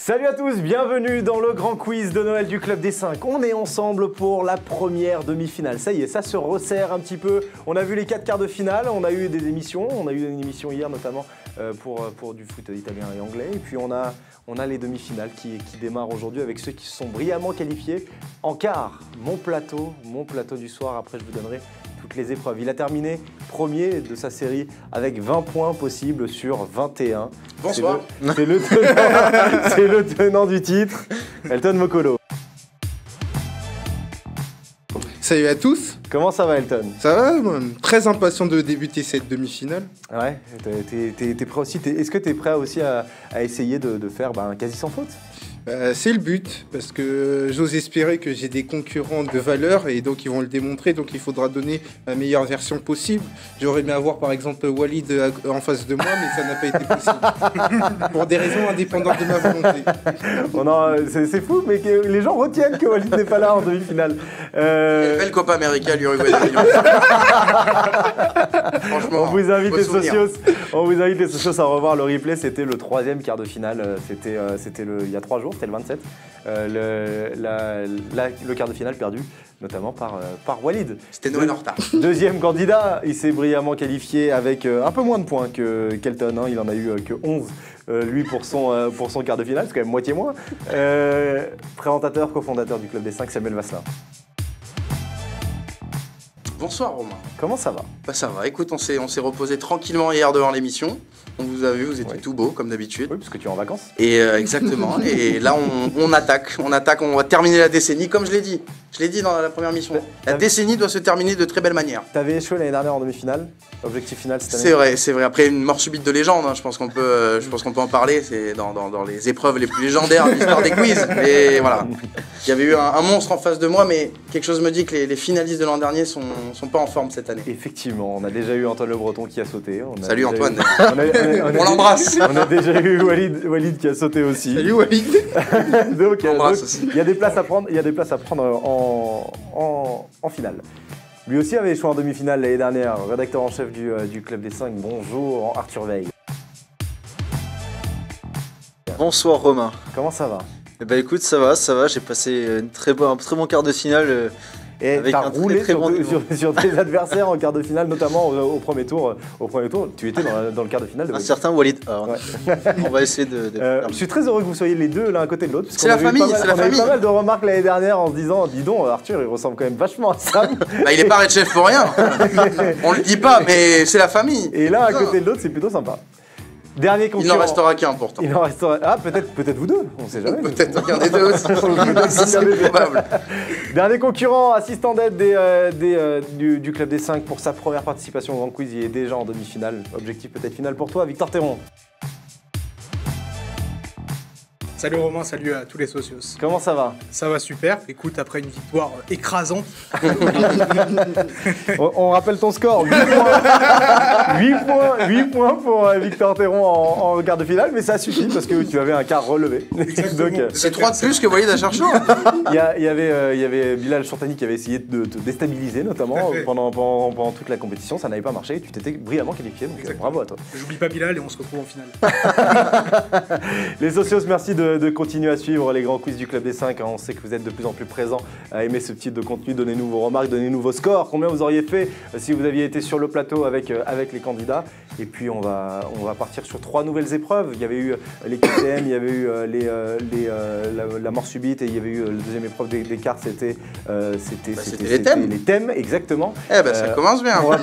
Salut à tous, bienvenue dans le grand quiz de Noël du Club des 5. On est ensemble pour la première demi-finale. Ça y est, ça se resserre un petit peu. On a vu les 4 quarts de finale, on a eu des émissions. On a eu une émission hier notamment pour du foot italien et anglais. Et puis on a les demi-finales qui démarrent aujourd'hui avec ceux qui se sont brillamment qualifiés en quart. Mon plateau du soir, après je vous donnerai toutes les épreuves. Il a terminé premier de sa série avec 20 points possibles sur 21. Bonsoir. C'est le tenant du titre, Elton Mokolo. Salut à tous. Comment ça va, Elton? Ça va, moi, très impatient de débuter cette demi-finale. Ouais, t'es prêt aussi. Est-ce que t'es prêt aussi à essayer de faire un quasi sans faute? C'est le but, parce que j'ose espérer que j'ai des concurrents de valeur et donc ils vont le démontrer, donc il faudra donner la meilleure version possible. J'aurais aimé avoir par exemple Walid en face de moi, mais ça n'a pas été possible. Pour des raisons indépendantes de ma volonté. C'est fou, mais que les gens retiennent que Walid n'est pas là en demi-finale. Belle Copa América, l'Uruguay. Franchement, on vous invite les socios à revoir le replay. C'était le 3e quart de finale. C'était il y a 3 jours, c'était le 27. Le quart de finale perdu, notamment par Walid. C'était Noël en retard. Deuxième candidat, il s'est brillamment qualifié avec un peu moins de points que Kelton. Il en a eu que 11. Lui pour son quart de finale, c'est quand même moitié moins. Présentateur, cofondateur du Club des 5, Samuel Vasselin. Bonsoir Romain. Comment ça va? Bah ça va, écoute, on s'est reposé tranquillement hier devant l'émission. On vous a vu, vous étiez tout beau comme d'habitude. Oui, parce que tu es en vacances. Et exactement. Et là on attaque, on va terminer la décennie comme je l'ai dit. Je l'ai dit dans la première mission. La décennie doit se terminer de très belle manière. T'avais échoué l'année dernière en demi-finale. Objectif final cette année. C'est vrai. Après une mort subite de légende, je pense qu'on peut en parler. C'est dans les épreuves les plus légendaires de l'histoire des quiz. Et voilà. Il y avait eu un monstre en face de moi, mais quelque chose me dit que les finalistes de l'an dernier sont pas en forme cette année. Effectivement, on a déjà eu Antoine Le Breton qui a sauté. Salut Antoine. On l'embrasse. On a déjà eu Walid qui a sauté aussi. Salut Walid. donc il y a des places à prendre en finale. Lui aussi avait échoué en demi-finale l'année dernière, rédacteur en chef du Club des 5. Bonjour Arthur Veil. Bonsoir Romain. Comment ça va? Eh ben écoute, ça va, j'ai passé un très bon quart de finale. Et avec t'as un roulé très bon sur tes adversaires en quart de finale, notamment au premier tour. Tu étais dans le quart de finale de un Walid. certain Walid. Alors, Ouais. on va essayer de je suis très heureux que vous soyez les deux l'un à côté de l'autre. C'est la famille, c'est la On a eu famille. pas mal de remarques l'année dernière en se disant, dis donc, Arthur, il ressemble quand même vachement à Sam. Bah, il est pas Red Chef pour rien. On le dit pas, mais c'est la famille. Et là, à côté de l'autre, c'est plutôt sympa. Dernier concurrent. Il n'en restera qu'un pourtant. Il en restera. Ah, peut-être vous deux, on sait jamais. Peut-être aucun des deux aussi. C'est probable. Dernier concurrent, assistant d'aide du Club des 5 pour sa première participation au Grand Quiz. Il est déjà en demi-finale. Objectif peut-être final pour toi, Victor Théron. Salut Romain, salut à tous les socios. Comment ça va? Ça va super. Écoute, après une victoire écrasante. On rappelle ton score, 8 points pour Victor Théron en quart de finale, mais ça suffit parce que tu avais un quart relevé. Exactement. C'est 3 de plus que Walid a cherché. Il y avait Bilal Chourtani qui avait essayé de te déstabiliser, notamment pendant toute la compétition. Ça n'avait pas marché. Tu t'étais brillamment qualifié, donc bravo à toi. J'oublie pas Bilal et on se retrouve en finale. Les socios, merci de continuer à suivre les grands quiz du Club des 5. On sait que vous êtes de plus en plus présents à aimer ce type de contenu. Donnez-nous vos remarques, donnez-nous vos scores. Combien vous auriez fait si vous aviez été sur le plateau avec les candidats. Et puis on va partir sur 3 nouvelles épreuves. Il y avait eu les KTM, il y avait eu la mort subite et il y avait eu la deuxième épreuve des cartes. C'était les thèmes. Les thèmes, exactement. Eh ben ça commence bien. On va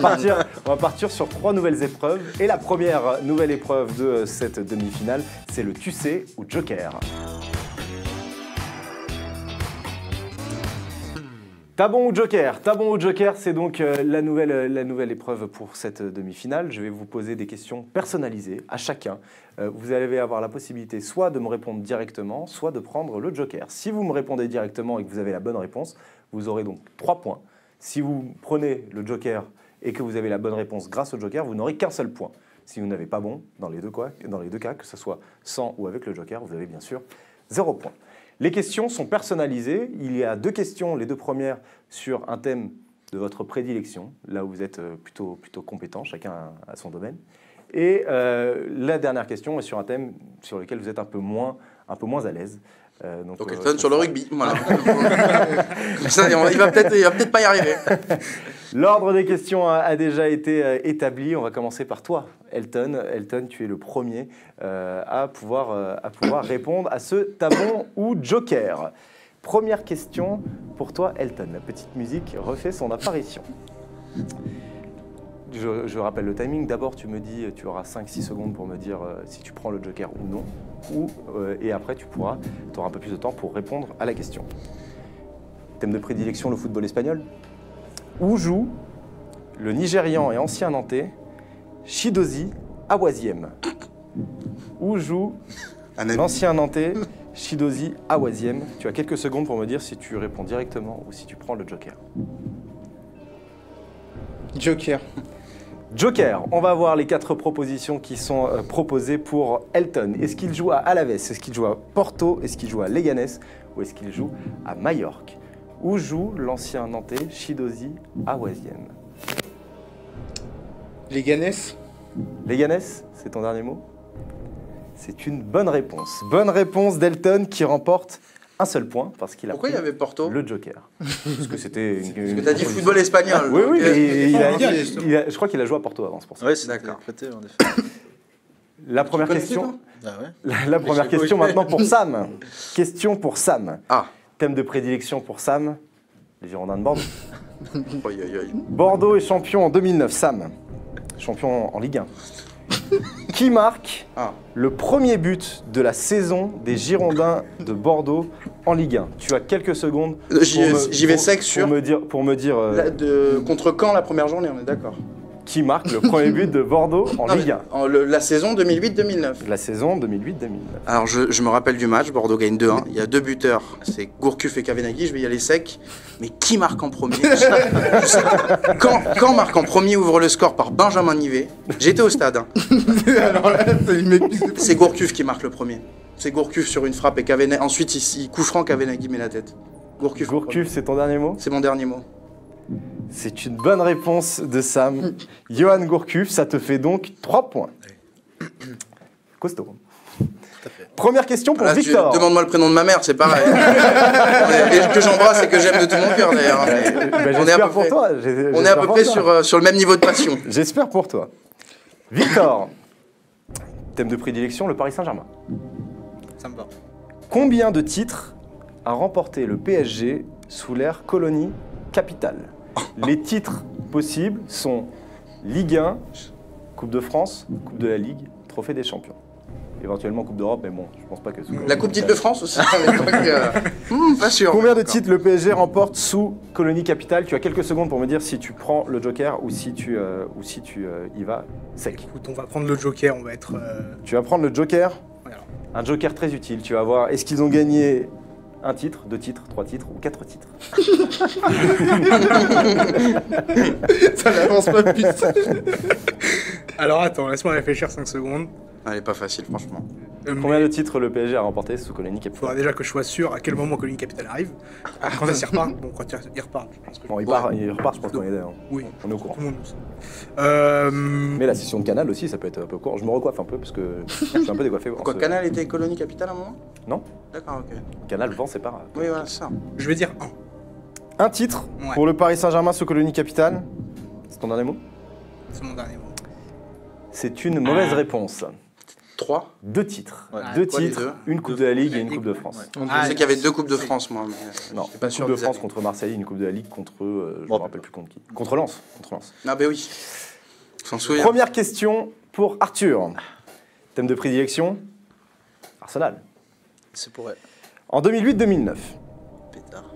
partir sur 3 nouvelles épreuves. Et la première nouvelle épreuve de cette demi-finale, c'est le tu sais ou Joker. Tabon ou Joker? Tabon ou Joker, c'est donc la nouvelle épreuve pour cette demi-finale. Je vais vous poser des questions personnalisées à chacun. Vous allez avoir la possibilité soit de me répondre directement, soit de prendre le Joker. Si vous me répondez directement et que vous avez la bonne réponse, vous aurez donc 3 points. Si vous prenez le Joker et que vous avez la bonne réponse grâce au Joker, vous n'aurez qu'un seul point. Si vous n'avez pas bon, dans les deux cas, que ce soit sans ou avec le Joker, vous avez bien sûr 0 point. Les questions sont personnalisées. Il y a 2 questions, les 2 premières, sur un thème de votre prédilection, là où vous êtes plutôt compétent, chacun a son domaine. Et la dernière question est sur un thème sur lequel vous êtes un peu moins un peu moins à l'aise. Donc Elton sur le rugby, voilà. Ça, il va peut-être pas y arriver. L'ordre des questions a déjà été établi. On va commencer par toi, Elton. Elton, tu es le premier à pouvoir répondre à ce tabon ou joker. Première question pour toi, Elton. La petite musique refait son apparition. Je rappelle le timing. D'abord, tu me dis, tu auras 5-6 secondes pour me dire si tu prends le joker ou non. Et après, tu auras un peu plus de temps pour répondre à la question. Thème de prédilection, le football espagnol. Où joue le Nigérian et ancien Nantais Chidozie Awaziem? Où joue l'ancien Nantais Chidozie Awaziem? Tu as quelques secondes pour me dire si tu réponds directement ou si tu prends le joker. Joker. Joker, on va voir les 4 propositions qui sont proposées pour Elton. Est-ce qu'il joue à Alaves? Est-ce qu'il joue à Porto? Est-ce qu'il joue à Leganés? Ou est-ce qu'il joue à Majorque? Où joue l'ancien Nantais Chidozie Awaziem? Leganés. Leganés, c'est ton dernier mot? C'est une bonne réponse. Bonne réponse d'Elton qui remporte un seul point parce qu'il a Pourquoi il y avait Porto? le joker. Parce que c'était Parce que t'as dit football espagnol. Oui, oui, donc, et je crois qu'il a joué à Porto avant, c'est pour ça. Ouais, c'est D'accord. prêté en effet. La première connaissais, question. Ah ouais. La première question maintenant pour Sam. Question pour Sam. Ah. Thème de prédilection pour Sam, les Girondins de Bordeaux. Oi, oi, oi. Bordeaux est champion en 2009, Sam. Champion en Ligue 1. Qui marque le premier but de la saison des Girondins de Bordeaux en Ligue 1? Tu as quelques secondes. J'y vais sec sur. Pour me dire Contre quand la première journée, on est d'accord? qui marque le premier but de Bordeaux en Non, Ligue 1. La saison 2008-2009. La saison 2008-2009. Alors je me rappelle du match, Bordeaux gagne 2-1. Il y a 2 buteurs, c'est Gourcuff et Kavenaghi, je vais y aller sec. Mais qui marque en premier? Je sais pas. Quand marque en premier ouvre le score par Benjamin Nivet? J'étais au stade. Hein. Alors là, C'est Gourcuff qui marque le premier. C'est Gourcuff sur une frappe et Kavenaghi. Ensuite, il coup franc, Kavenaghi met la tête. Gourcuff, c'est ton dernier mot? c'est mon dernier mot. C'est une bonne réponse de Sam. Johan Gourcuff, ça te fait donc 3 points. Costaud. Première question pour Là, Victor. Demande-moi le prénom de ma mère, c'est pareil. Et que j'embrasse et que j'aime de tout mon cœur d'ailleurs. On est à peu près, on est à peu près sur le même niveau de passion. J'espère pour toi. Victor, thème de prédilection, le Paris Saint-Germain. Ça me va. Combien de titres a remporté le PSG sous l'ère colonie capitale? Les titres possibles sont Ligue 1, Coupe de France, Coupe de la Ligue, Trophée des Champions. Éventuellement Coupe d'Europe, mais bon, je pense pas que... La Coupe d'Île-de-France aussi. Pas sûr. Combien de titres le PSG remporte sous colonie capitale? Tu as quelques secondes pour me dire si tu prends le joker ou si tu y vas sec. Écoute, on va prendre le joker, on va être... Tu vas prendre le joker, Voilà. un joker très utile. Tu vas voir, est-ce qu'ils ont gagné un titre, 2 titres, 3 titres ou 4 titres? ça n'avance pas plus. Alors attends, laisse-moi réfléchir 5 secondes. Elle est pas facile, franchement. Combien de titres le PSG a remporté sous colonie Il faudra capitale? déjà que je sois sûr à quel moment Colonie Capitale arrive. Quand ça s'y repart. Bon, quand il repart, je pense que... Bon, il repart, je pense qu'on est d'accord. Oui, On est au courant. tout le monde le sait. Mais la session de Canal aussi, ça peut être un peu court. Je me recoiffe un peu parce que je suis un peu décoiffé. Pourquoi Canal était colonie capitale à un moment? Non. D'accord, ok. Canal vend, c'est pas... Oui, voilà, c'est ça. Je vais dire 1. Un titre Ouais. pour le Paris Saint-Germain sous colonie capitale. C'est ton dernier mot? C'est mon dernier mot. C'est une mauvaise réponse. 3. 2 titres. Ouais. 2 Quoi, les titres, deux une Coupe de la Ligue et une Coupe de France. Ouais. Je sais qu'il y avait 2 Coupes de France, moi. Mais Non, je suis pas une sûr Coupe de des France années. contre Marseille, une Coupe de la Ligue contre, je ne Bon, me rappelle plus contre qui. Contre Lens. Contre Lens. Ah, ben oui. S'en souvient. Première question pour Arthur. Thème de prédilection, Arsenal. C'est pour elle. En 2008-2009, Pétard.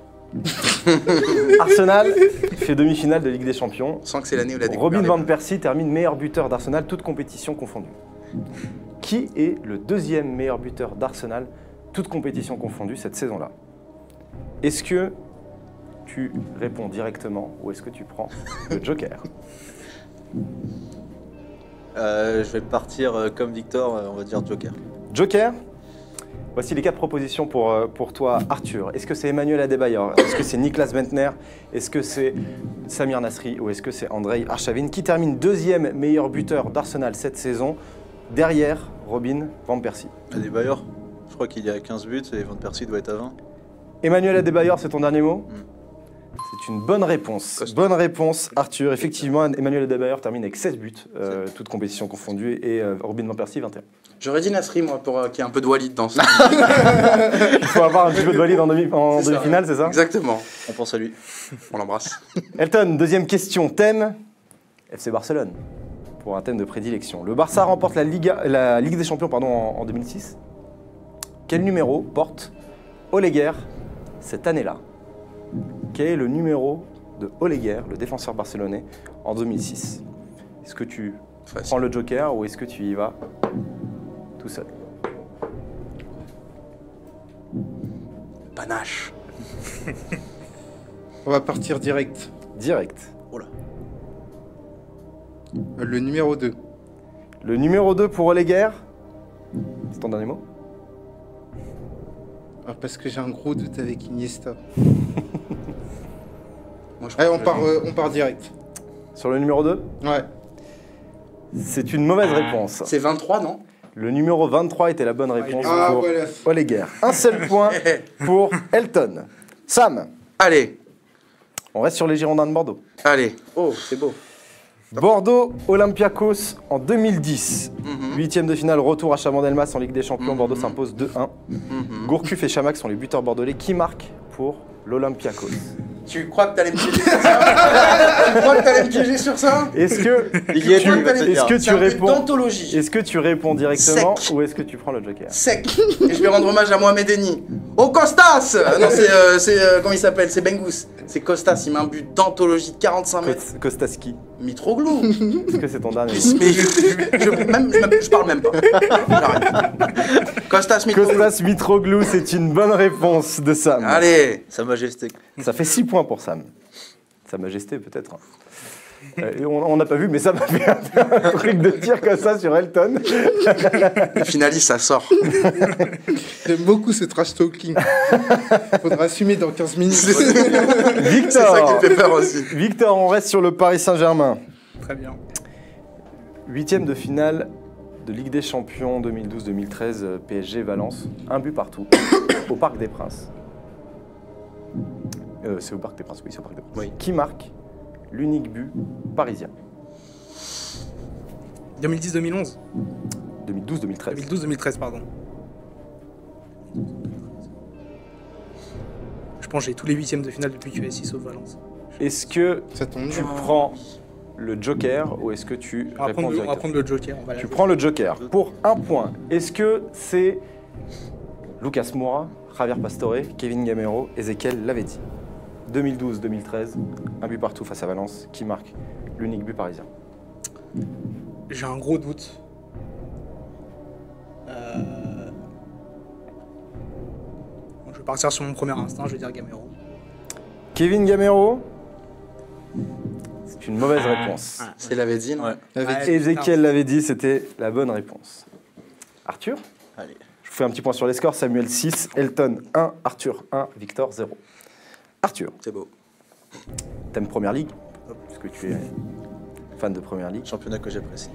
Arsenal fait demi-finale de Ligue des Champions. Sans que c'est l'année où la Robin van Persie termine meilleur buteur d'Arsenal, toutes compétitions confondues. Qui est le deuxième meilleur buteur d'Arsenal, toutes compétitions confondues, cette saison-là? Est-ce que tu réponds directement ou est-ce que tu prends le joker? Je vais partir comme Victor, on va dire Joker. Joker? Voici les 4 propositions pour toi, Arthur. Est-ce que c'est Emmanuel Adebayor? Est-ce que c'est Niklas Bentner? Est-ce que c'est Samir Nasri? Ou est-ce que c'est Andrei Arshavin qui termine deuxième meilleur buteur d'Arsenal cette saison, derrière Robin van Persie? Adebayor. Je crois qu'il y a 15 buts et Van Persie doit être à 20. Emmanuel Adebayor, c'est ton dernier mot? C'est une bonne réponse. Costaud. Bonne réponse, Arthur. Effectivement, Emmanuel Adebayor termine avec 16 buts, toutes compétitions confondues, et Robin Van Persie, 21. J'aurais dit Nasri, moi, pour qu'il y ait un peu de Walid dans ce. Il faut avoir un petit peu de valide en C'est ça. demi-finale, c'est ça? Exactement. On pense à lui. On l'embrasse. Elton, deuxième question. Thème FC Barcelone, pour un thème de prédilection. Le Barça remporte la Ligue des Champions en 2006. Quel numéro porte Oleguer cette année-là? Quel est le numéro de Oleguer, le défenseur barcelonais, en 2006? Est-ce que tu Facile. prends le joker ou est-ce que tu y vas tout seul? Panache. On va partir direct. Direct. Le numéro 2. Le numéro 2 pour Oleguer, c'est ton dernier mot? Ah, parce que j'ai un gros doute avec Iniesta. Moi, je Allez, crois que on part direct. Sur le numéro 2? Ouais. C'est une mauvaise réponse. c'est 23, non? Le numéro 23 était la bonne réponse Ah, pour voilà. Oleguer. Un seul point pour Elton. Sam, Allez, on reste sur les Girondins de Bordeaux. allez. Oh, c'est beau. Bordeaux, Olympiakos en 2010. Mhm. Huitième de finale, retour à Chabandelmas en Ligue des Champions. Mhm. Bordeaux s'impose 2-1. Mhm. Gourcuff et Chamac sont les buteurs bordelais. Qui marque pour l'Olympiakos? Tu crois que t'allais me piéger sur ça? Tu crois que t'allais me piéger sur ça? Est-ce que Il y est, tu, il va te est-ce dire. que C'est tu un but réponds d'anthologie. Est-ce que tu réponds directement Sec. ou est-ce que tu prends le joker? Sec. Et je vais rendre hommage à Mohamed Eni. Oh, Costas! Non, comment il s'appelle? C'est Bengus. C'est Costas, il met un but d'anthologie de 45 mètres. Kostaski. Mitroglou. Est-ce que c'est ton dernier? Mais je parle même pas. J'arrête. Costas Mitroglou. Kostas Mitroglou, c'est une bonne réponse de Sam. Allez. Sa Majesté. Ça fait 6 points pour Sam. Sa Majesté, peut-être. Et on n'a pas vu, mais ça m'a fait un truc de tir comme ça sur Elton. Le finaliste, ça sort. J'aime beaucoup ce trash talking. Faudra assumer dans 15 minutes. C'est ça Victor, qui me fait peur aussi. Victor, on reste sur le Paris Saint-Germain. Très bien. Huitième de finale de Ligue des Champions 2012-2013, PSG Valence. Un but partout, au Parc des Princes. C'est au Parc des Princes, oui, c'est au Parc des Princes. Oui. Qui marque l'unique but parisien? 2010-2011 2012-2013. 2012-2013, pardon. Je pense que j'ai tous les huitièmes de finale depuis QSI sauf Valence. Est-ce que Ça tombe tu bien. prends le joker ou est-ce que tu On va réponds prendre directement? le Joker. On va Tu prends le joker pour un point. Est-ce que c'est Lucas Moura, Javier Pastore, Kevin Gamero, Ezequiel Lavezzi? 2012-2013, un but partout face à Valence. Qui marque l'unique but parisien? J'ai un gros doute. Je vais partir sur mon premier instinct, je vais dire Gamero. Kevin Gamero, c'est une mauvaise réponse. C'est Lavezzi, non? Ouais. Avec- Ezequiel Lavezzi, c'était la bonne réponse. Arthur, Allez. je vous fais un petit point sur les scores. Samuel 6, Elton 1, Arthur 1, Victor 0. Arthur, C'est beau. thème Première Ligue, puisque tu es fan de Première Ligue. Championnat que j'apprécie.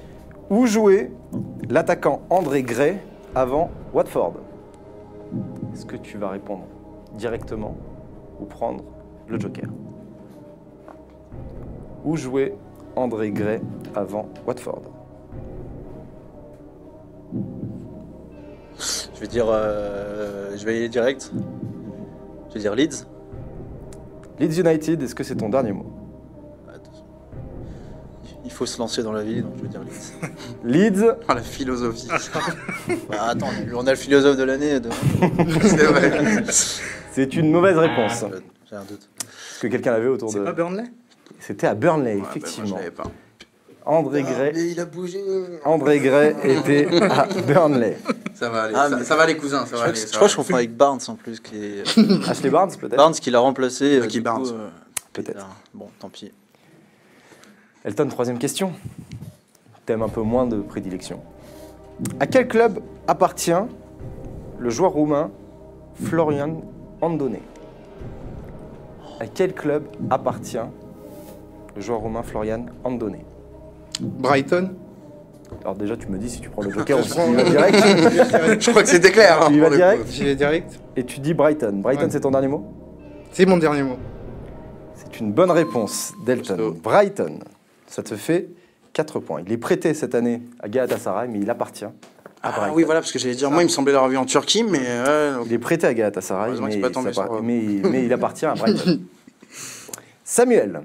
Où jouait l'attaquant André Gray avant Watford? Est-ce que tu vas répondre directement ou prendre le joker? Où jouait André Gray avant Watford? Je vais dire. Je vais y aller direct. Je vais dire Leeds. Leeds United, est-ce que c'est ton dernier mot? Attention. Il faut se lancer dans la vie, donc je vais dire Leeds. Leeds, Oh, la philosophie. Bah, attends, on a le philosophe de l'année. C'est vrai. c'est une mauvaise réponse. J'ai un doute. Est-ce que quelqu'un l'avait autour C'est de... pas Burnley? C'était à Burnley, Ouais, bah, moi, effectivement. je l'avais pas. André Gray, Mais il a bougé. André Gray était à Burnley. Ça va aller. Ah, ça, mais- ça va les cousins. Ça Je va crois aller. que, ça je crois que va je confonds avec Barnes en plus. Qui est... Ashley Barnes, peut-être? Barnes qui l'a remplacé. Qui du Barnes. coup, Peut-être. Bon, tant pis. Elton, troisième question. Thème un peu moins de prédilection. À quel club appartient le joueur roumain Florian Andone? À quel club appartient le joueur roumain Florian Andone? Brighton. Alors déjà, tu me dis si tu prends le Joker ou si tu y vas direct. Je crois que c'était clair. Tu y vas pour le direct coup. J'y vais direct. et tu dis Brighton. Brighton, Ouais. c'est ton dernier mot? C'est mon dernier mot. C'est une bonne réponse, Delton. Costaud. Brighton, ça te fait 4 points. Il est prêté cette année à Galatasaray, mais il appartient à Ah Brighton. oui, voilà, parce que j'allais dire, moi, il me semblait l'avoir vu en Turquie, mais. Il est prêté à Galatasaray, Heureusement que mais, c'est pas tombé ça sur- part- mais il appartient à Brighton. Samuel,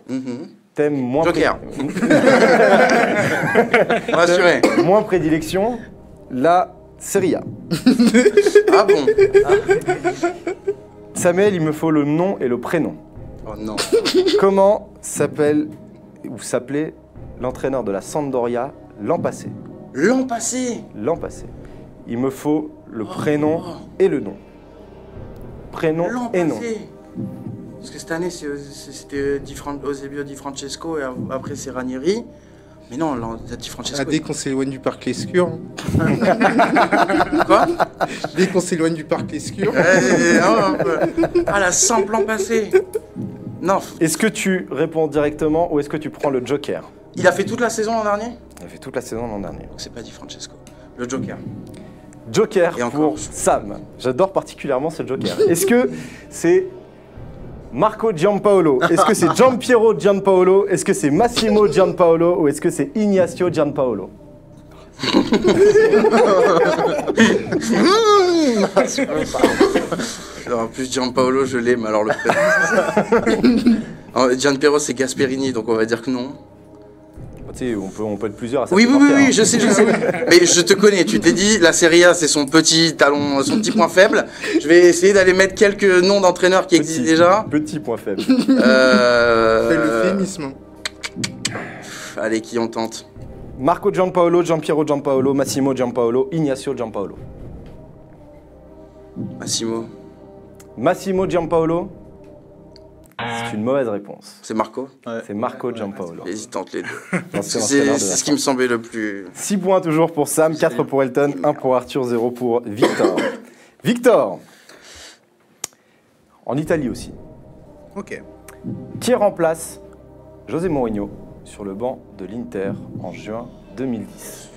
Mhm. thème moins, Joker. Rassuré. moins prédilection, la Serie A. Ah bon? Samuel, il me faut le nom et le prénom. Oh non. Comment s'appelle ou s'appelait l'entraîneur de la Sampdoria l'an passé? L'an passé. L'an passé. Il me faut le prénom et le nom. Prénom L'an et nom. passé. Parce que cette année, c'était Eusebio Di Francesco et après c'est Ranieri. Mais non, Di Francesco. Ah, dès qu'on s'éloigne du parc Lescure. Quoi? Dès qu'on s'éloigne du parc Lescure. Ah, la simple l'an passé. Non, Est-ce que tu réponds directement ou est-ce que tu prends le Joker? il a fait toute la saison l'an dernier? Il a fait toute la saison l'an dernier. Donc c'est pas Di Francesco. Le Joker. Joker Et encore. pour Sam. J'adore particulièrement ce Joker. Est-ce que c'est Marco Giampaolo? Est-ce que c'est Giampiero Giampaolo? Est-ce que c'est Massimo Giampaolo? Ou est-ce que c'est Ignacio Giampaolo? Alors, en plus, Gianpaolo, je l'ai, mais alors le prénom. Gianpiero, c'est Gasperini, donc on va dire que non. Tu sais, on peut être plusieurs à ça. Oui, je sais. Mais je te connais, tu t'es dit, la Serie A, c'est son petit talon, son petit point faible. Je vais essayer d'aller mettre quelques noms d'entraîneurs qui existent déjà. Petit point faible. C'est l'euphémisme. Allez, qui on tente? Marco Giampaolo, Giampiero Giampaolo, Massimo Giampaolo, Ignacio Giampaolo. Massimo. Massimo Giampaolo, c'est une mauvaise réponse. C'est Marco? Ouais. C'est Marco Giampaolo. Hésitante les deux. L'ancien C'est entraîneur de la ce qui me semblait le plus. 6 points toujours pour Sam, 4 pour Elton, 1 pour Arthur, 0 pour Victor. Victor, en Italie aussi, Ok. qui remplace José Mourinho sur le banc de l'Inter en juin 2010?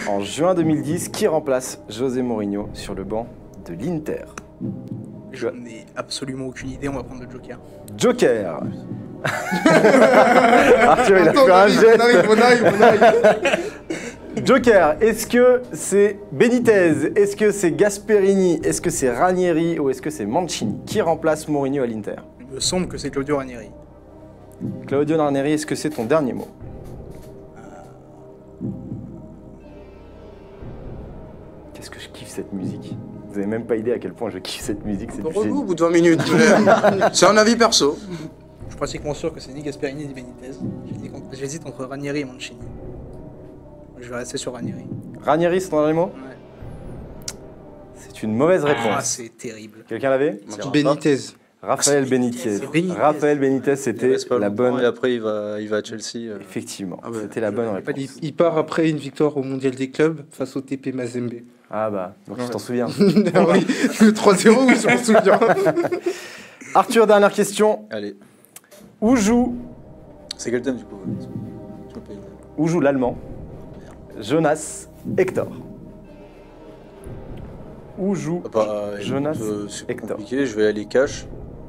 En juin 2010, qui remplace José Mourinho sur le banc de l'Inter? Je n'ai absolument aucune idée, on va prendre le Joker. Joker. Arthur, il a fait un jet. On arrive. Joker, est-ce que c'est Benitez? Est-ce que c'est Gasperini? Est-ce que c'est Ranieri? Ou est-ce que c'est Mancini? Qui remplace Mourinho à l'Inter? Il me semble que c'est Claudio Ranieri. Claudio Ranieri, est-ce que c'est ton dernier mot? Qu'est-ce que je kiffe cette musique. Vous avez même pas idée à quel point je kiffe cette musique. C'est du Relou génie. au bout de 20 minutes. C'est un avis perso. Je suis pratiquement sûr que c'est ni Gasperini ni Benitez. J'hésite entre Ranieri et Mancini. Je vais rester sur Ranieri. Ranieri, c'est ton dernier mot? Ouais. C'est une mauvaise Ah, réponse. c'est terrible. Quelqu'un l'avait? Benitez. Raphaël c'est Benitez. c'est Benitez. Raphaël Benitez, Il c'était reste pas la longtemps, bonne. Et après, il va à Chelsea. Effectivement, Ah bah, c'était la bonne pas réponse. Il part après une victoire au Mondial des clubs face au TP Mazembe. Ah bah, donc tu t'en souviens. Ah oui, le 3-0, oui, je m'en souviens. Arthur, dernière question. Allez. Où joue C'est quel thème du coup? Je m'appelle. Où joue l'Allemand Jonas Hector? Où joue Jonas c'est Hector. compliqué, je vais aller cash.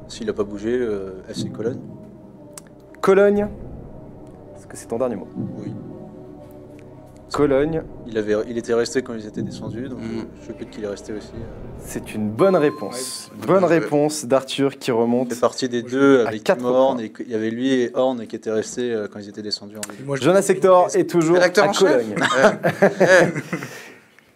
S'il n'a pas bougé, FC Cologne. Cologne? Est-ce que c'est ton dernier mot? Oui. Cologne, Il était resté quand ils étaient descendus, donc Mhm. je suppose qu'il est resté aussi. c'est une bonne réponse. Ouais, Bonne ouais. réponse d'Arthur qui remonte. Il fait partie des deux À avec 4 Tim Horn, points. et il y avait lui et Horn qui étaient restés quand ils étaient descendus en Ligue. Moi, je Jonas dis Hector Benitez. est toujours Rédacteur à en chef. Cologne.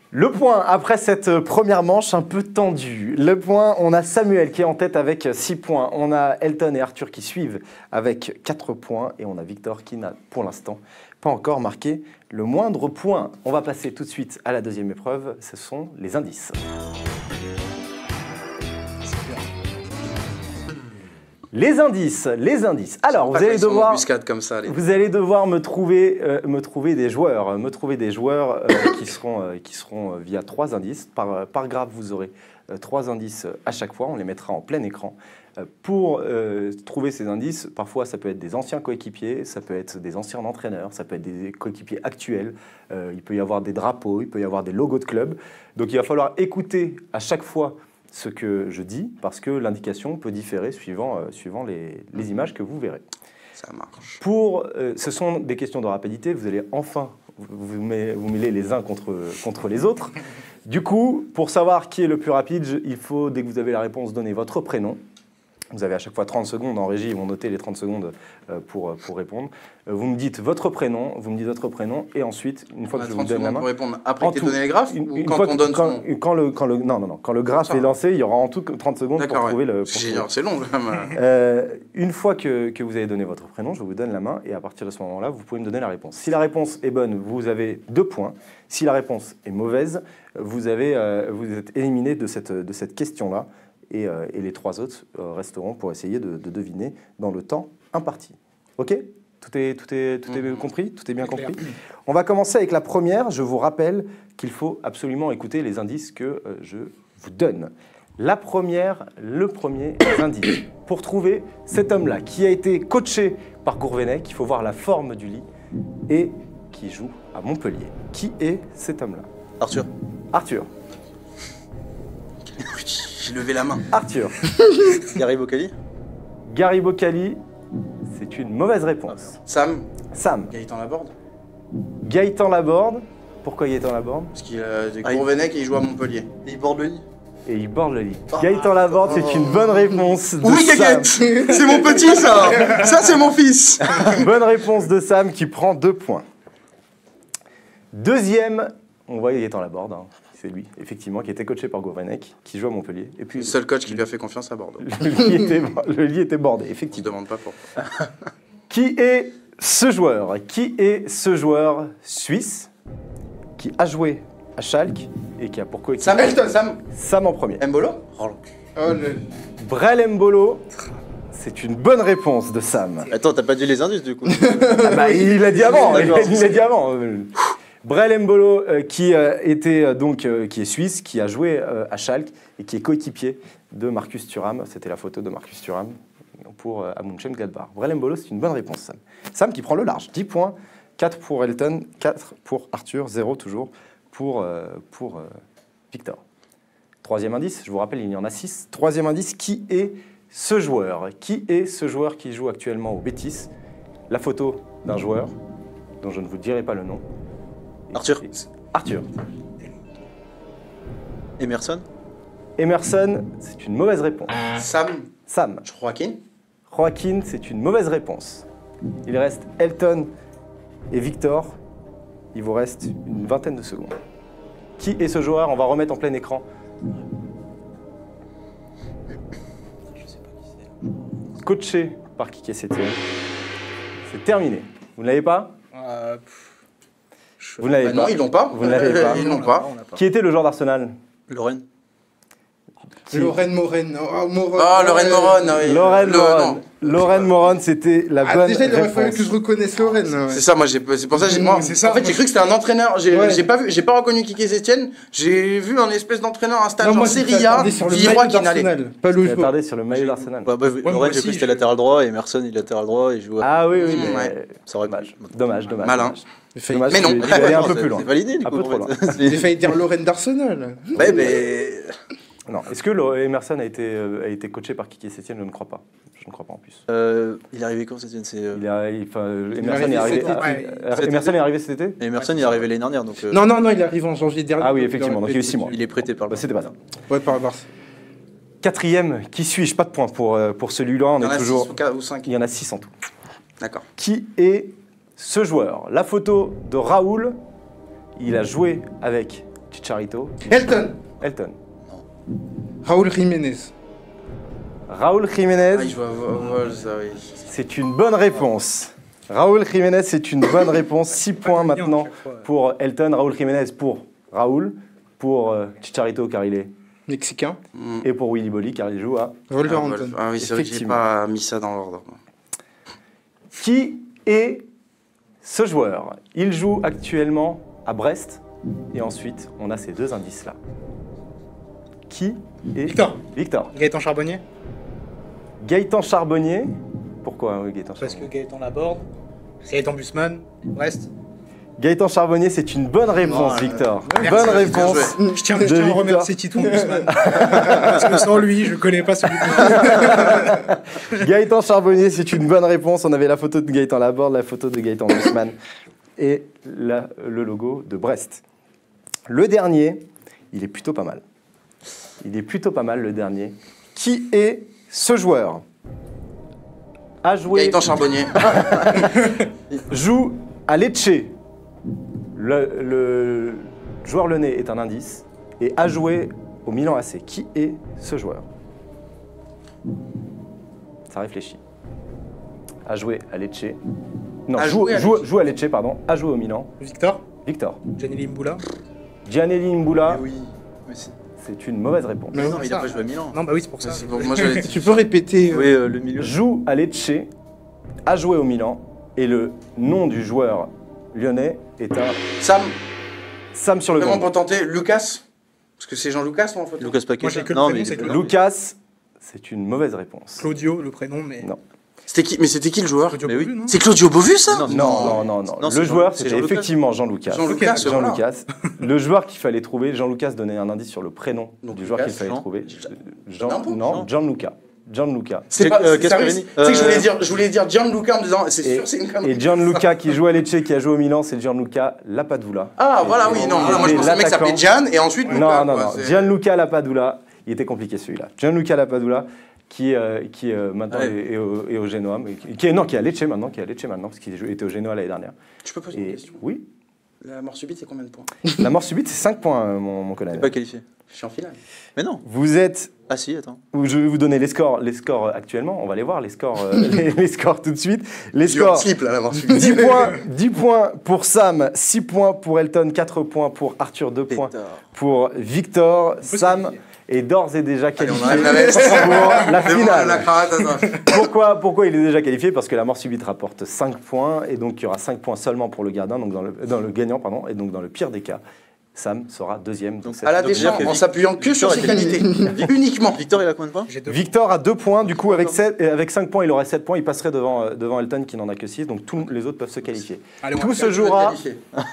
Le point, après cette première manche un peu tendue. Le point, on a Samuel qui est en tête avec 6 points. On a Elton et Arthur qui suivent avec 4 points. Et on a Victor qui n'a pour l'instant pas encore marqué le moindre point. On va passer tout de suite à la deuxième épreuve. Ce sont les indices. Les indices, les indices. Alors, vous allez devoir... Embuscade comme ça. Vous allez devoir me trouver des joueurs, qui seront via 3 indices. Par grave, vous aurez 3 indices à chaque fois. On les mettra en plein écran Pour trouver ces indices, parfois ça peut être des anciens coéquipiers, ça peut être des anciens entraîneurs, ça peut être des coéquipiers actuels, il peut y avoir des drapeaux, il peut y avoir des logos de club. Donc il va falloir écouter à chaque fois ce que je dis, parce que l'indication peut différer suivant les images que vous verrez. Ça marche. Ce sont des questions de rapidité, vous allez enfin vous mêler les uns contre les autres. Du coup, pour savoir qui est le plus rapide, il faut, dès que vous avez la réponse, donner votre prénom. Vous avez à chaque fois 30 secondes en régie, ils vont noter les 30 secondes pour répondre. Vous me dites votre prénom, et ensuite, une fois que je vous donne la main... pour répondre après que tu aies donné les graphes ou quand on donne quand le graphe est lancé, il y aura en tout 30 secondes pour trouver le... C'est long, quand même. Une fois que vous avez donné votre prénom, je vous donne la main, et à partir de ce moment-là, vous pouvez me donner la réponse. Si la réponse est bonne, vous avez 2 points. Si la réponse est mauvaise, vous êtes éliminé de cette question-là. Et les 3 autres resteront pour essayer de deviner dans le temps imparti. OK ? Tout est compris ? Tout est bien compris ? On va commencer avec la première. Je vous rappelle qu'il faut absolument écouter les indices que je vous donne. Le premier indice. Pour trouver cet homme-là, qui a été coaché par Gourvenec, il faut voir la forme du lit, et qui joue à Montpellier. Qui est cet homme-là ? Arthur. Arthur. J'ai levé la main. Arthur. Gary Boccali. Gary Boccali, c'est une mauvaise réponse. Sam. Gaëtan Laborde. Gaëtan Laborde. Pourquoi Gaëtan Laborde ? Parce qu'il a des Gourvenec et il joue à Montpellier. Et il borde le lit. Et il borde le lit. Gaëtan Laborde, c'est une bonne réponse de Oui, Sam. Gaguette. C'est mon petit, ça. Ça, c'est mon fils. Bonne réponse de Sam qui prend 2 points. Deuxième, on voit Gaëtan Laborde, hein. C'est lui, effectivement, qui était coaché par Gourvenec, qui joue à Montpellier. Et puis, Le seul coach qui lui a fait confiance à Bordeaux. le lit était bordé, Je ne effectivement. demande pas pourquoi. Qui est ce joueur suisse qui a joué à Schalke et qui a pour coéquipier Sam en premier. Mbolo. Brel Mbolo, c'est une bonne réponse de Sam. Attends, t'as pas dit les indices du coup. Ah bah, il l'a dit avant. D'accord. Il l'a dit avant. Brel Mbolo, qui est suisse, qui a joué à Schalke et qui est coéquipier de Marcus Thuram. C'était la photo de Marcus Thuram pour Amundsen Gladbach. Brel Mbolo, c'est une bonne réponse, Sam. Sam qui prend le large. 10 points, 4 pour Elton, 4 pour Arthur, 0 toujours pour Victor. Troisième indice, je vous rappelle, il y en a 6. Troisième indice, qui est ce joueur ? Qui est ce joueur qui joue actuellement au Betis ? La photo d'un joueur dont je ne vous dirai pas le nom. Arthur. Arthur. Emerson. Emerson, c'est une mauvaise réponse. Sam. Joaquin, c'est une mauvaise réponse. Il reste Elton et Victor. Il vous reste une vingtaine de secondes. Qui est ce joueur ? On va remettre en plein écran. Coaché par Quique Sétienne. C'est terminé. Vous ne l'avez pas ? Vous ne l'avez pas. Non, ils l'ont pas. Vous ne l'avez pas. Ils l'ont pas. Qui était le joueur d'Arsenal ? Lorraine. Lorraine Moren. Lorraine Moron. Lorraine Moron, c'était la bonne déjà, il aurait fallu réponse. que je reconnaisse Lorraine. Ouais. C'est ça, moi, c'est pour ça que en fait, j'ai cru que c'était un entraîneur. J'ai pas reconnu Quique Sétienne. J'ai vu un espèce d'entraîneur, un stage en Serie A, Villeroy qui n'allait. Pas le J'ai joueur. attardé sur le maillot d'Arsenal. Lorraine, moi j'ai cru aussi, que c'était latéral droit, et Emerson, il est latéral droit, et il joue. Ah oui, Ouais. mais Ça aurait dommage. Malin. Dommage, Mais non. tu es allé un peu plus loin. C'est validé du Un coup. peu trop loin. J'ai failli dire Lorraine d'Arsenal. Ouais, mais. Non. Est-ce que Emerson a été coaché par Quique Sétienne ? Je ne crois pas. Je ne crois pas en plus. Il est arrivé quand cette c'est Emerson est arrivé cet été ? Emerson, il est arrivé l'année dernière, donc. Non, il arrive en janvier dernier. Ah oui, effectivement, donc il y a eu 6 mois. Il est prêté par le. Bah, c'était pas ça. Ouais, par Barça. Quatrième, qui suis-je ? Pas de points pour celui-là. On Il y en est a toujours. 6 ou 5. Il y en a 6 en tout. D'accord. Qui est ce joueur ? La photo de Raoul. Il a joué avec Chicharito. Elton. Raúl Jiménez. Raúl Jiménez. Ah, il joue à Vol, ça, oui. C'est une bonne réponse. Raúl Jiménez, c'est une bonne réponse. 6 points maintenant pour Elton. Raúl Jiménez pour Raoul. Pour Chicharito, car il est. Mexicain. Et pour Willy Bolly, car il joue à. Wolverhampton. Ah oui, c'est vrai que j'ai pas mis ça dans l'ordre. Qui est ce joueur ? Il joue actuellement à Brest. Et ensuite, on a ces 2 indices-là. Qui est Victor. Victor. Gaëtan Charbonnier. Gaëtan Charbonnier. Pourquoi Gaëtan Parce Charbonnier? que Gaëtan Laborde, Gaëtan Busman, Brest. Gaëtan Charbonnier, c'est une bonne réponse, Non, Victor. merci, Bonne bien réponse. Je tiens De à Victor. remercier Titon Busman. Parce que sans lui, je connais pas ce bouquin. Gaëtan Charbonnier, c'est une bonne réponse. On avait la photo de Gaëtan Laborde, la photo de Gaëtan Bussmann et le logo de Brest. Le dernier, il est plutôt pas mal. Il est plutôt pas mal, le dernier. Qui est ce joueur? A joué, Gaëtan Charbonnier. joue à Lecce. Le joueur lyonnais est un indice. Et a joué au Milan AC. Qui est ce joueur? Ça réfléchit. A joué à Lecce. Non, A joue joué à joue à Lecce, pardon. A joué au Milan. Victor, Victor. Gianni Limboula. Gianelli Mboula, Mais oui. Mais c'est- c'est une mauvaise réponse. Mais non, mais il a pas joué à Milan. Non, bah oui, c'est pour ça. C'est pour- moi, j'allais- Tu peux répéter Oui, le milieu. Joue à Lecce, a joué au Milan, et le nom du joueur lyonnais est un Sam, Sam sur le vraiment gong. pour tenter, Lucas. Parce que c'est Jean Lucas, moi, en fait. Lucas Paquet. Moi, j'ai que le Non, prénom, mais c'est il- Claude. Lucas, c'est une mauvaise réponse. Claudio, le prénom, mais. Non. C'était qui? Mais c'était qui le joueur? Claudio Mais oui. Beauvu, non C'est Claudio Beauvu, ça? Non, Non. Non, Le c'est joueur, c'est c'était Jean-Lucas. effectivement Jean-Lucas. Jean Lucas, Ok, voilà. Jean-Lucas. Le joueur qu'il fallait trouver, Jean-Lucas donnait un indice sur le prénom Donc, du joueur qu'il Lucas, fallait Jean. trouver. N'importe. Non, Gianluca. Gianluca. C'est pas. Casperini. Sérieux, tu sais que je voulais dire Gianluca en me disant, c'est Et, sûr, c'est une connerie. et Gianluca qui joue à Lecce, qui a joué au Milan, c'est Gianluca Lapadula. Ah, voilà, oui, Et- non, et moi je pensais que le mec l'attaquant. s'appelait Gian et ensuite Luca. Non, non, quoi, non. c'est- Gianluca Lapadula, il était compliqué celui-là. Gianluca Lapadula, qui maintenant Ouais. est au Genoa, mais qui est à Lecce maintenant, parce qu'il était au Genoa l'année dernière. Je peux poser une Et question. oui, La mort subite, c'est combien de points? la mort subite, c'est 5 points, mon T'es collègue. pas qualifié. Je suis en finale. Mais non. Vous êtes. Ah si, attends. Je vais vous donner les scores actuellement. On va les voir, les scores, les scores tout de suite. Les Je suis en scores. slip, là, la mort subite. 10 points pour Sam, 6 points pour Elton, 4 points pour Arthur, 2 points Pétard. pour Victor. peut se Sam qualifier. est d'ores et déjà Allez, qualifié on enlève la veste. pour la C'est bon, la finale. cravate, attends. Pourquoi il est déjà qualifié? Parce que la mort subite rapporte 5 points, et donc il y aura 5 points seulement pour le gardien, donc dans le gagnant, pardon, et donc dans le pire des cas, Sam sera deuxième. Donc, À la Donc, décharge, c'est-à-dire en que s'appuyant que sur ses Victor qualités. Uniquement. Victor, il a combien de points? J'ai deux. Victor a 2 points, du coup avec 5 points, il aurait 7 points, il passerait devant Elton qui n'en a que 6, donc tous les autres peuvent se qualifier. Allez, on Tout va se faire- jouera,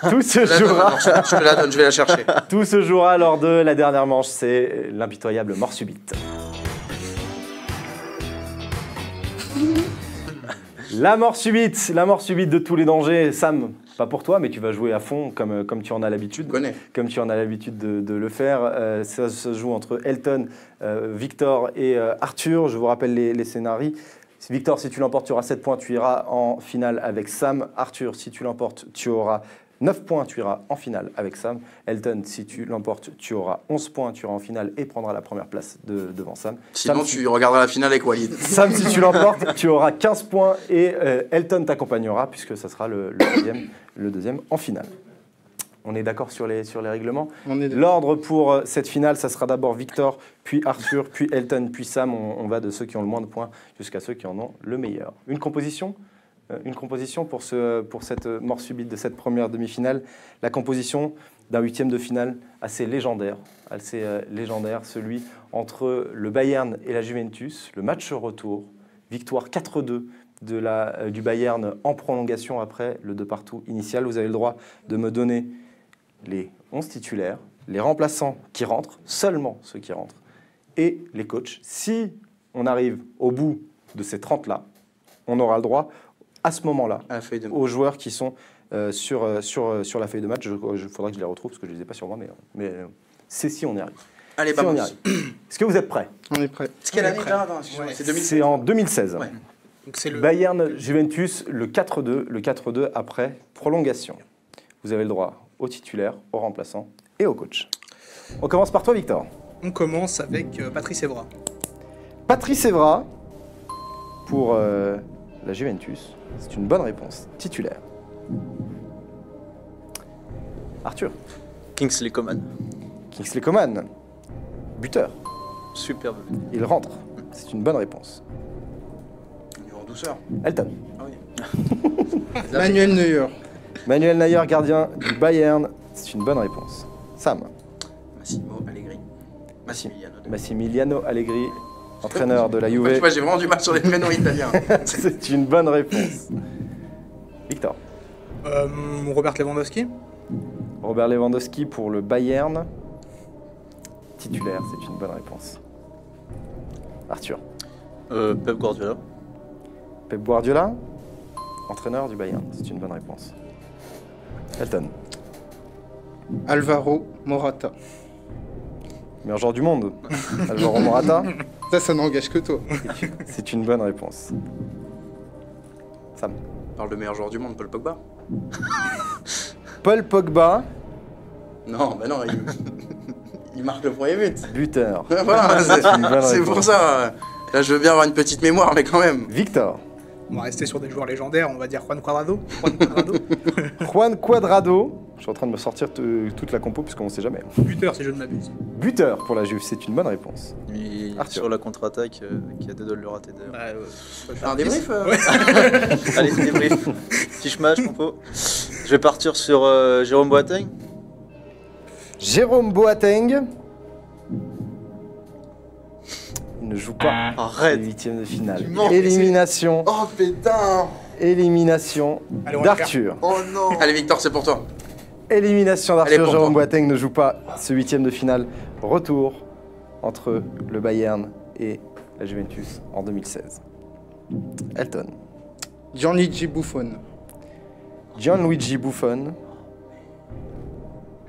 tout se Je la donne, jouera, alors, je te la donne, je vais la chercher. tout se jouera lors de la dernière manche, c'est l'impitoyable mort subite. La mort subite de tous les dangers. Sam, pas pour toi, mais tu vas jouer à fond comme tu en as l'habitude. Je connais. Comme tu en as l'habitude de le faire. Ça se joue entre Elton, Victor et Arthur. Je vous rappelle les scénarios. Victor, si tu l'emportes, tu auras 7 points, tu iras en finale avec Sam. Arthur, si tu l'emportes, tu auras 9 points, tu iras en finale avec Sam. Elton, si tu l'emportes, tu auras 11 points, tu iras en finale et prendras la première place devant Sam. Sinon, Sam, tu regarderas la finale avec Walid. Sam, si tu l'emportes, tu auras 15 points et Elton t'accompagnera puisque ça sera le deuxième en finale. On est d'accord sur les règlements? On est L'ordre pour cette finale, ça sera d'abord Victor, puis Arthur, puis Elton, puis Sam. On va de ceux qui ont le moins de points jusqu'à ceux qui en ont le meilleur. Une composition pour cette mort subite de cette première demi-finale. La composition d'un huitième de finale assez légendaire, celui entre le Bayern et la Juventus, le match retour, victoire 4-2 du Bayern en prolongation après le 2 partout initial. Vous avez le droit de me donner les 11 titulaires, les remplaçants qui rentrent, seulement ceux qui rentrent, et les coachs. Si on arrive au bout de ces 30-là, on aura le droit, à ce moment-là, À la feuille de aux joueurs qui sont sur la feuille de match. Il faudra que je les retrouve, parce que je ne les ai pas sur moi, mais c'est si on y arrive. Allez, Si on y vamos. arrive. Est-ce que vous êtes prêts? On est prêt. C'est quelle On est année prêt. déjà? Attends, excuse-moi, Ouais. c'est 2016. C'est en 2016. Ouais. Donc c'est le. Bayern-Juventus, le 4-2 après prolongation. Vous avez le droit aux titulaires, aux remplaçants et aux coachs. On commence par toi, Victor. On commence avec Patrice Evra. Patrice Evra pour la Juventus. C'est une bonne réponse. Titulaire. Arthur. Kingsley Coman. Kingsley Coman. Buteur. Superbe. Il rentre. C'est une bonne réponse. On y va en douceur. Elton. Ah oui. Manuel Neuer. Manuel Neuer, gardien du Bayern. C'est une bonne réponse. Sam. Massimo Allegri. Massimiliano. Massimiliano Allegri. entraîneur de la Tu Juve. vois, j'ai vraiment du mal sur les prénoms italiens. C'est une bonne réponse. Victor. Robert Lewandowski. Robert Lewandowski pour le Bayern. Titulaire, c'est une bonne réponse. Arthur. Pep Guardiola. Pep Guardiola, entraîneur du Bayern, c'est une bonne réponse. Elton. Alvaro Morata. Meilleur joueur du monde. Alvaro Morata, Ça n'engage que toi. c'est une bonne réponse. Sam. On parle de meilleur joueur du monde, Paul Pogba. Paul Pogba, Non, bah non, il marque le premier but. buteur. Voilà, une bonne c'est réponse. pour ça. Là, je veux bien avoir une petite mémoire, mais quand même. Victor. On va rester sur des joueurs légendaires, on va dire Juan Cuadrado. Juan Cuadrado. Juan Cuadrado. Je suis en train de me sortir toute la compo puisqu'on ne sait jamais. Buteur, si je ne m'abuse. Buteur pour la Juve, c'est une bonne réponse. Arthur. Sur la contre-attaque, qui a deux doigts de le rater d'ailleurs. Bah, Faire un débrief Allez, débrief. Petit schmatch, mon pot. Je vais partir sur Jérôme Boateng. Jérôme Boateng. Il ne joue pas les Arrête. huitièmes de finale. Tu mens. Élimination. Oh putain. Élimination Allez, on va le d'Arthur. Oh non. Allez, Victor, c'est pour toi. Élimination Allez, d'Arthur. pour Jérôme toi. Boateng ne joue pas ce huitième de finale. Retour entre le Bayern et la Juventus en 2016. Elton. Gianluigi Buffon. Gianluigi Buffon.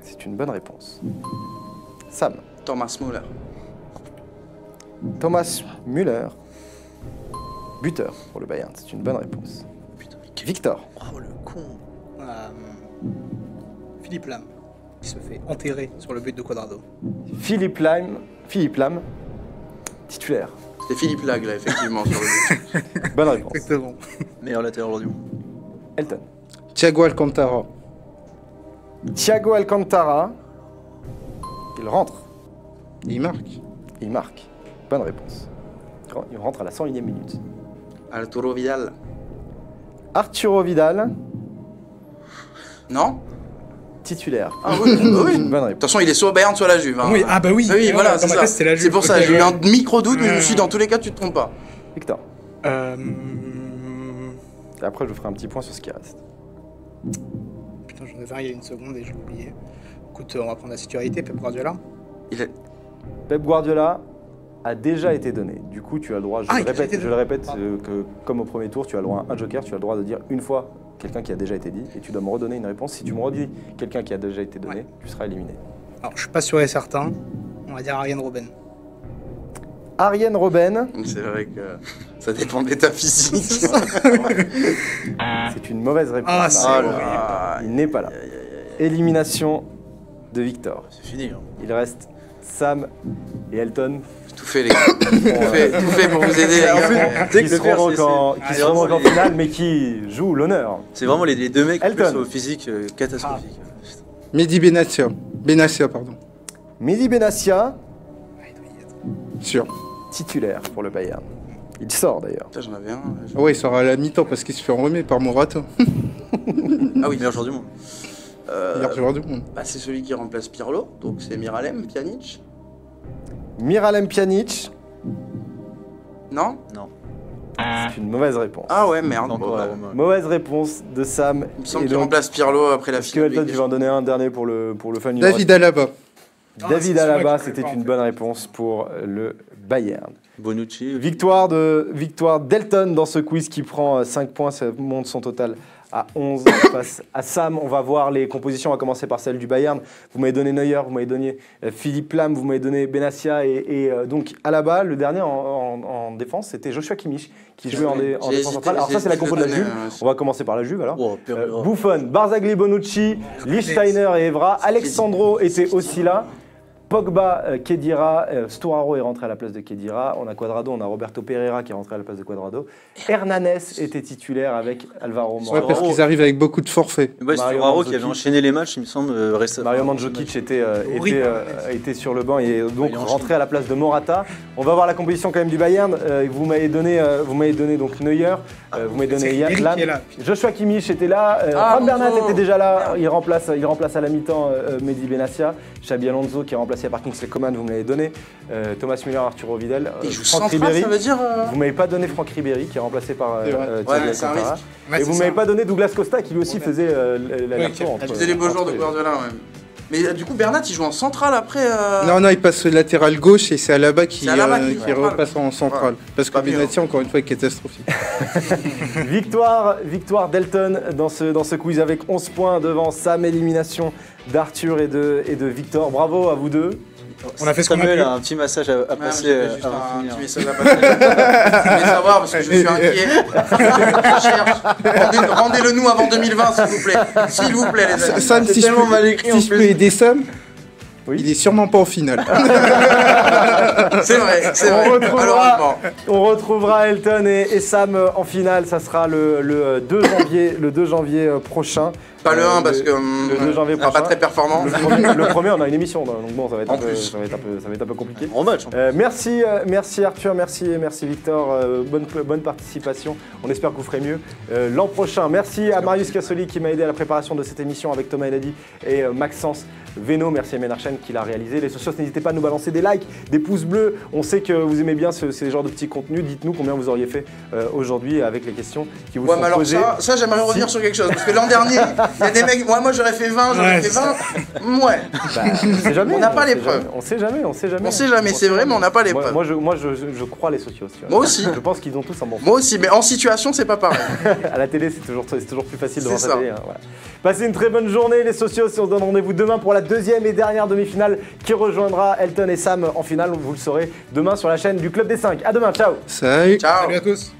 C'est une bonne réponse. Sam. Thomas Müller. Thomas Müller. Buteur pour le Bayern. C'est une bonne réponse. Victor. Oh le con. Philippe Lam, qui se fait enterrer sur le but de Cuadrado. Philippe Lam. Titulaire. C'était Philippe Lag, là, effectivement, sur le but. Bonne réponse. Exactement. Meilleur latéral du monde. Elton. Thiago Alcantara. Thiago Alcantara. Il rentre. Et il marque. Il marque. Bonne réponse. Il rentre à la 101e minute. Arturo Vidal. Arturo Vidal. Non. Titulaire. Ah oui, bah oui. Une bonne De toute réponse. façon, il est soit au Bayern, soit à la Juve. Hein. Oui, ah bah oui. Oui, voilà, dans c'est ma ça. tête, c'était la Juve. C'est pour ça, Ok, j'ai eu ouais. un micro-doute, mais je me suis dit, dans tous les cas, tu te trompes pas. Victor. Euh... Et après, je vous ferai un petit point sur ce qui reste. Putain, j'en avais un il y a une seconde et j'ai oublié. Écoute, on va prendre la sécurité, Pep Guardiola. Il est... Pep Guardiola a déjà été donné. Du coup, tu as le droit, Ah, il a déjà été je le donné. répète, que comme au premier tour, tu as le droit à un joker, tu as le droit de dire une fois quelqu'un qui a déjà été dit et tu dois me redonner une réponse. Si tu me redis quelqu'un qui a déjà été donné, Ouais. tu seras éliminé. Alors, je suis pas sûr et certain. On va dire Ariane Robben. Ariane Robben, C'est vrai que ça dépend de l'état physique. c'est une mauvaise réponse. Ah, c'est Ah, horrible. il n'est pas là. Élimination de Victor. C'est fini. Hein. Il reste Sam et Elton Tout fait, les gars. Tout fait pour vous aider, les gars. Dès qui que le seront faire, donc c'est- en, c'est- qui c'est seront vraiment donc en les- finale, mais qui jouent l'honneur. C'est vraiment les deux mecs Elton. plus au physique catastrophique. Mehdi Benatia. Benatia, pardon. Mehdi Benassia, Sûr. titulaire pour le Bayern. Il sort d'ailleurs. Putain, j'en avais un. Ah ouais, il sera à la mi-temps parce qu'il se fait enrhumer par Morata. Ah oui, Meilleur joueur du monde. Meilleur joueur du monde. bah, c'est celui qui remplace Pirlo, donc c'est Miralem Pjanic. Miralem Pjanic, Non. c'est une mauvaise réponse. Ah ouais, merde. Encore Bon, la bah, Roma. Mauvaise réponse de Sam. il me semble Et qu'il donc, remplace Pirlo après la est-ce que finale. Elton, tu vas en donner un dernier pour le fun David Alaba. Ah, David c'est celui-là Alaba, que je c'était connais pas, une en fait. bonne réponse pour le Bayern. Bonucci. Victoire d'Elton dans ce quiz qui prend 5 points, ça monte son total à 11 face à Sam. On va voir les compositions, on va commencer par celle du Bayern. Vous m'avez donné Neuer, vous m'avez donné Philippe Lam, vous m'avez donné Benassia et donc Alaba. Le dernier en défense, c'était Joshua Kimmich qui jouait en J'ai défense hésité, centrale. Alors j'ai ça, c'est la hésité compo de la de Juve. donner, On va commencer par la Juve alors. Oh, pire. Buffon, Barzagli, Bonucci, Lichtsteiner et Evra. Alexandro était aussi là. Pogba, Khedira, Storaro est rentré à la place de Khedira. On a Cuadrado, on a Roberto Pereira qui est rentré à la place de Cuadrado. Hernanes était titulaire avec Alvaro Ouais, Morata. parce qu'ils arrivent avec beaucoup de forfaits. Ouais, c'est Mario Raro qui Mandzukic. avait enchaîné les matchs, il me semble, récemment. Mario Mandzukic Horrible. était sur le banc et donc il enchaîne. rentré à la place de Morata. On va voir la composition quand même du Bayern. Vous m'avez donné donc Neuer, vous m'avez donné C'est Eric Lam. qui est là. Joshua Kimmich était là, Juan Bernat était déjà là, il remplace à la mi-temps Mehdi Benassia, Xabi Alonso qui remplace remplacé par Kingsley Coman, vous me l'avez donné. Thomas Müller, Arturo Vidal. Il joue Franck central, Ribéry. ça veut dire. Vous m'avez pas donné Franck Ribéry, qui est remplacé par C'est vrai. Thiago Ouais, mais c'est un Alcantara. risque. Ouais, Et c'est vous ça. m'avez pas donné Douglas Costa, qui lui aussi Ouais. faisait Ouais, l'aller-retour. qui entre- Il faisait les beaux jours de entre- Guardiola, ouais. Mais du coup, Bernat, il joue en central après. Non, non, il passe latéral gauche et c'est Alaba qui, C'est Alaba qui qui repasse en centrale. Parce que Pas mieux, Benatia, encore une fois, est catastrophique. Victoire d'Elton dans ce quiz avec 11 points devant Sam, élimination d'Arthur et de Victor. Bravo à vous deux. On a fait ce qu'on a Samuel pu. a un petit massage à Ouais, passer j'avais juste avant un de finir. petit message à passer. Je voulais savoir parce que je suis inquiet. Je cherche. Rendez-le nous avant 2020, s'il vous plaît. S'il vous plaît, les amis. Sam, si je tellement peux, mal écrit, en si je peux plus. aider Sam, Oui. il est sûrement pas en finale. C'est vrai, c'est On vrai. retrouvera- Malheureusement. On retrouvera Elton et Sam en finale. Ça sera le 2 janvier prochain. Pas le 1 parce que le 2 janvier on sera pas prochain. très performant. Le premier, on a une émission, donc bon, ça va être, En un peu, plus. ça va être un peu compliqué. Gros match. Merci Arthur, merci Victor, bonne participation. On espère que vous ferez mieux l'an prochain. Merci à Marius Cassoli qui m'a aidé à la préparation de cette émission avec Thomas Eladi et Maxence Véno. Merci à Ménarchen qui l'a réalisé. Les socios, n'hésitez pas à nous balancer des likes, des pouces bleus. On sait que vous aimez bien ces genres de petits contenus. Dites-nous combien vous auriez fait aujourd'hui avec les questions qui vous Ouais, sont mais alors posées. ça j'aimerais revenir sur quelque chose. Parce que l'an dernier, il y a des mecs, moi j'aurais fait 20, j'aurais Ouais, fait c'est 20. Ouais. Bah, on sait jamais. On n'a pas sait les preuves. jamais, On sait jamais. On sait jamais, c'est vrai, mais on n'a pas les preuves. Moi, je crois les socios. tu vois. Moi aussi. Je pense qu'ils ont tous un bon. Moi aussi, mais en situation, c'est pas pareil. À la télé, c'est toujours plus facile de C'est voir sa ça. télé. Hein, voilà. Passez une très bonne journée, les socios. On se donne rendez-vous demain pour la deuxième et dernière demi-finale qui rejoindra Elton et Sam en finale. Vous le saurez demain sur la chaîne du Club des 5. À demain, ciao. Salut. Ciao. Salut à tous.